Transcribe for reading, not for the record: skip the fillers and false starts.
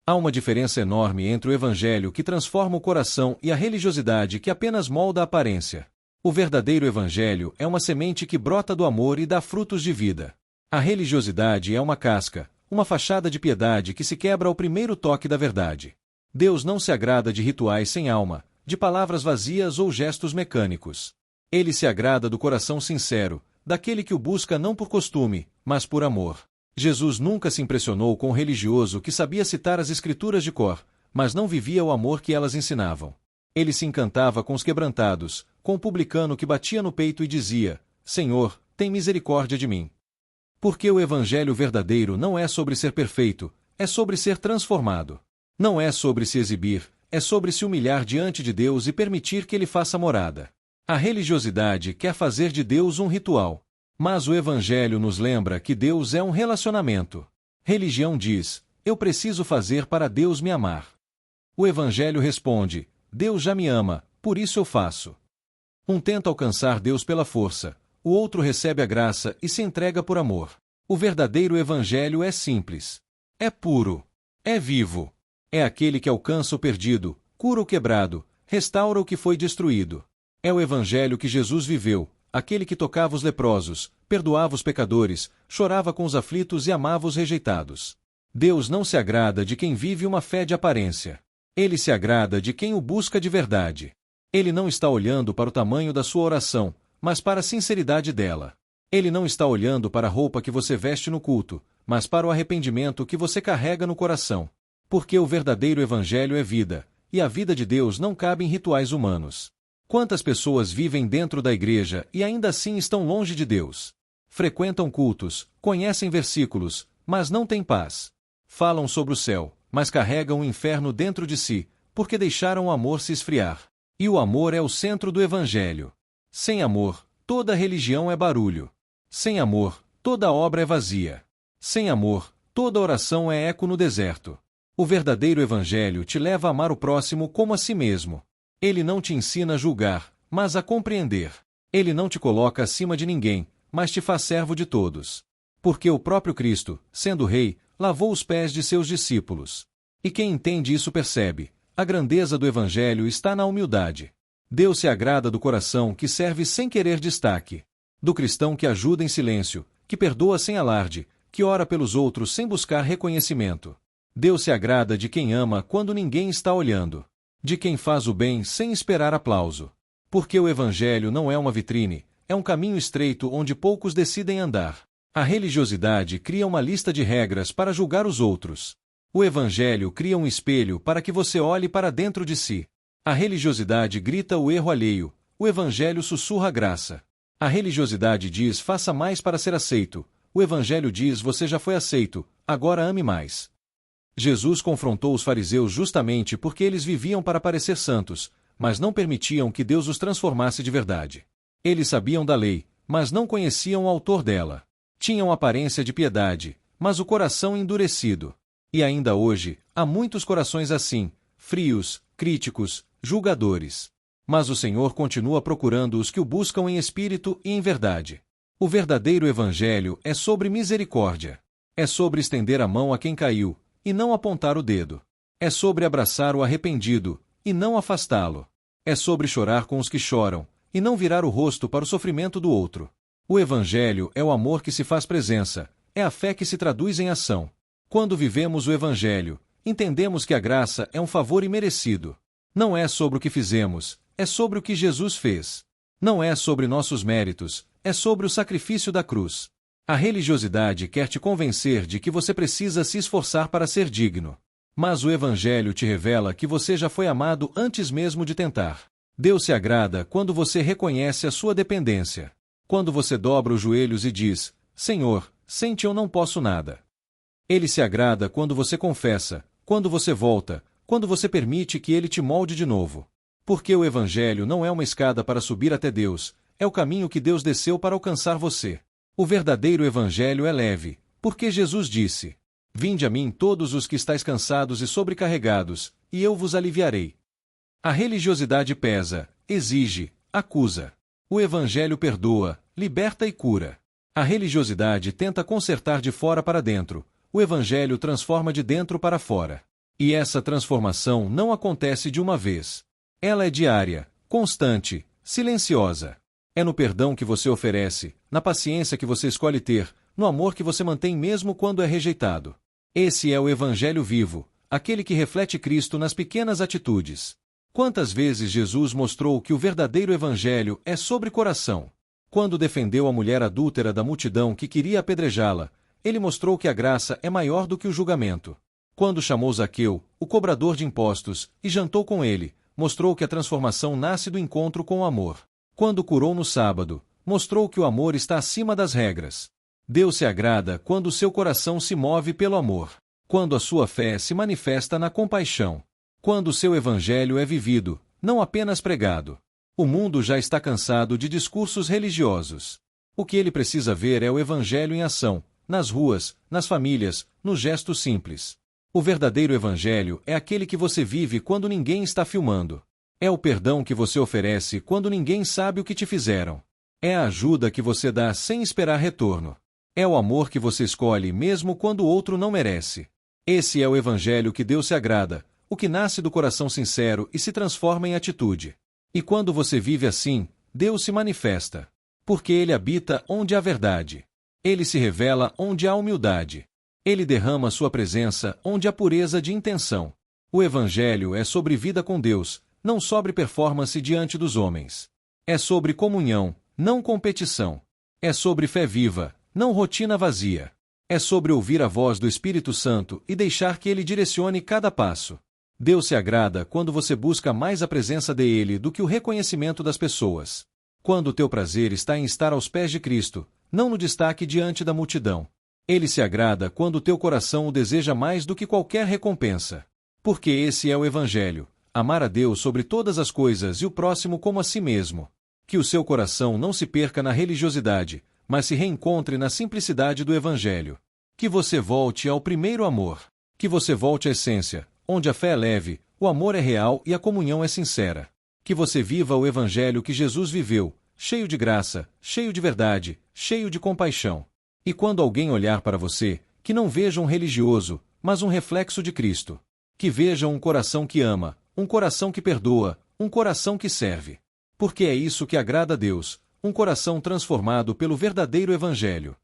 Há uma diferença enorme entre o evangelho que transforma o coração e a religiosidade que apenas molda a aparência. O verdadeiro evangelho é uma semente que brota do amor e dá frutos de vida. A religiosidade é uma casca, uma fachada de piedade que se quebra ao primeiro toque da verdade. Deus não se agrada de rituais sem alma, de palavras vazias ou gestos mecânicos. Ele se agrada do coração sincero, daquele que o busca não por costume, mas por amor. Jesus nunca se impressionou com o religioso que sabia citar as escrituras de cor, mas não vivia o amor que elas ensinavam. Ele se encantava com os quebrantados, com o publicano que batia no peito e dizia: Senhor, tem misericórdia de mim. Porque o evangelho verdadeiro não é sobre ser perfeito, é sobre ser transformado. Não é sobre se exibir, é sobre se humilhar diante de Deus e permitir que Ele faça morada. A religiosidade quer fazer de Deus um ritual. Mas o evangelho nos lembra que Deus é um relacionamento. Religião diz: eu preciso fazer para Deus me amar. O evangelho responde: Deus já me ama, por isso eu faço. Um tenta alcançar Deus pela força, o outro recebe a graça e se entrega por amor. O verdadeiro evangelho é simples. É puro. É vivo. É aquele que alcança o perdido, cura o quebrado, restaura o que foi destruído. É o evangelho que Jesus viveu, aquele que tocava os leprosos, perdoava os pecadores, chorava com os aflitos e amava os rejeitados. Deus não se agrada de quem vive uma fé de aparência. Ele se agrada de quem o busca de verdade. Ele não está olhando para o tamanho da sua oração, mas para a sinceridade dela. Ele não está olhando para a roupa que você veste no culto, mas para o arrependimento que você carrega no coração. Porque o verdadeiro evangelho é vida, e a vida de Deus não cabe em rituais humanos. Quantas pessoas vivem dentro da igreja e ainda assim estão longe de Deus? Frequentam cultos, conhecem versículos, mas não têm paz. Falam sobre o céu, mas carregam o inferno dentro de si, porque deixaram o amor se esfriar. E o amor é o centro do evangelho. Sem amor, toda religião é barulho. Sem amor, toda obra é vazia. Sem amor, toda oração é eco no deserto. O verdadeiro evangelho te leva a amar o próximo como a si mesmo. Ele não te ensina a julgar, mas a compreender. Ele não te coloca acima de ninguém, mas te faz servo de todos. Porque o próprio Cristo, sendo rei, lavou os pés de seus discípulos. E quem entende isso percebe: a grandeza do evangelho está na humildade. Deus se agrada do coração que serve sem querer destaque. Do cristão que ajuda em silêncio, que perdoa sem alarde, que ora pelos outros sem buscar reconhecimento. Deus se agrada de quem ama quando ninguém está olhando. De quem faz o bem sem esperar aplauso. Porque o evangelho não é uma vitrine, é um caminho estreito onde poucos decidem andar. A religiosidade cria uma lista de regras para julgar os outros. O evangelho cria um espelho para que você olhe para dentro de si. A religiosidade grita o erro alheio, o evangelho sussurra a graça. A religiosidade diz: faça mais para ser aceito. O evangelho diz: você já foi aceito, agora ame mais. Jesus confrontou os fariseus justamente porque eles viviam para parecer santos, mas não permitiam que Deus os transformasse de verdade. Eles sabiam da lei, mas não conheciam o autor dela. Tinham aparência de piedade, mas o coração endurecido. E ainda hoje, há muitos corações assim, frios, críticos, julgadores. Mas o Senhor continua procurando os que o buscam em espírito e em verdade. O verdadeiro evangelho é sobre misericórdia. É sobre estender a mão a quem caiu, e não apontar o dedo. É sobre abraçar o arrependido, e não afastá-lo. É sobre chorar com os que choram, e não virar o rosto para o sofrimento do outro. O evangelho é o amor que se faz presença, é a fé que se traduz em ação. Quando vivemos o evangelho, entendemos que a graça é um favor imerecido. Não é sobre o que fizemos, é sobre o que Jesus fez. Não é sobre nossos méritos, é sobre o sacrifício da cruz. A religiosidade quer te convencer de que você precisa se esforçar para ser digno. Mas o evangelho te revela que você já foi amado antes mesmo de tentar. Deus se agrada quando você reconhece a sua dependência. Quando você dobra os joelhos e diz: Senhor, sem ti eu não posso nada. Ele se agrada quando você confessa, quando você volta, quando você permite que ele te molde de novo. Porque o evangelho não é uma escada para subir até Deus, é o caminho que Deus desceu para alcançar você. O verdadeiro evangelho é leve, porque Jesus disse: Vinde a mim todos os que estáis cansados e sobrecarregados, e eu vos aliviarei. A religiosidade pesa, exige, acusa. O evangelho perdoa, liberta e cura. A religiosidade tenta consertar de fora para dentro, o evangelho transforma de dentro para fora. E essa transformação não acontece de uma vez. Ela é diária, constante, silenciosa. É no perdão que você oferece, na paciência que você escolhe ter, no amor que você mantém mesmo quando é rejeitado. Esse é o Evangelho vivo, aquele que reflete Cristo nas pequenas atitudes. Quantas vezes Jesus mostrou que o verdadeiro Evangelho é sobre coração? Quando defendeu a mulher adúltera da multidão que queria apedrejá-la, ele mostrou que a graça é maior do que o julgamento. Quando chamou Zaqueu, o cobrador de impostos, e jantou com ele, mostrou que a transformação nasce do encontro com o amor. Quando curou no sábado, mostrou que o amor está acima das regras. Deus se agrada quando o seu coração se move pelo amor. Quando a sua fé se manifesta na compaixão. Quando o seu evangelho é vivido, não apenas pregado. O mundo já está cansado de discursos religiosos. O que ele precisa ver é o evangelho em ação, nas ruas, nas famílias, nos gestos simples. O verdadeiro evangelho é aquele que você vive quando ninguém está filmando. É o perdão que você oferece quando ninguém sabe o que te fizeram. É a ajuda que você dá sem esperar retorno. É o amor que você escolhe mesmo quando o outro não merece. Esse é o evangelho que Deus se agrada, o que nasce do coração sincero e se transforma em atitude. E quando você vive assim, Deus se manifesta. Porque Ele habita onde há verdade. Ele se revela onde há humildade. Ele derrama sua presença onde há pureza de intenção. O evangelho é sobre vida com Deus, não sobre performance diante dos homens. É sobre comunhão, não competição. É sobre fé viva, não rotina vazia. É sobre ouvir a voz do Espírito Santo e deixar que ele direcione cada passo. Deus se agrada quando você busca mais a presença dele do que o reconhecimento das pessoas. Quando o teu prazer está em estar aos pés de Cristo, não no destaque diante da multidão. Ele se agrada quando o teu coração o deseja mais do que qualquer recompensa. Porque esse é o Evangelho, amar a Deus sobre todas as coisas e o próximo como a si mesmo. Que o seu coração não se perca na religiosidade, mas se reencontre na simplicidade do Evangelho. Que você volte ao primeiro amor. Que você volte à essência, onde a fé é leve, o amor é real e a comunhão é sincera. Que você viva o Evangelho que Jesus viveu, cheio de graça, cheio de verdade, cheio de compaixão. E quando alguém olhar para você, que não veja um religioso, mas um reflexo de Cristo. Que veja um coração que ama, um coração que perdoa, um coração que serve. Porque é isso que agrada a Deus, um coração transformado pelo verdadeiro Evangelho.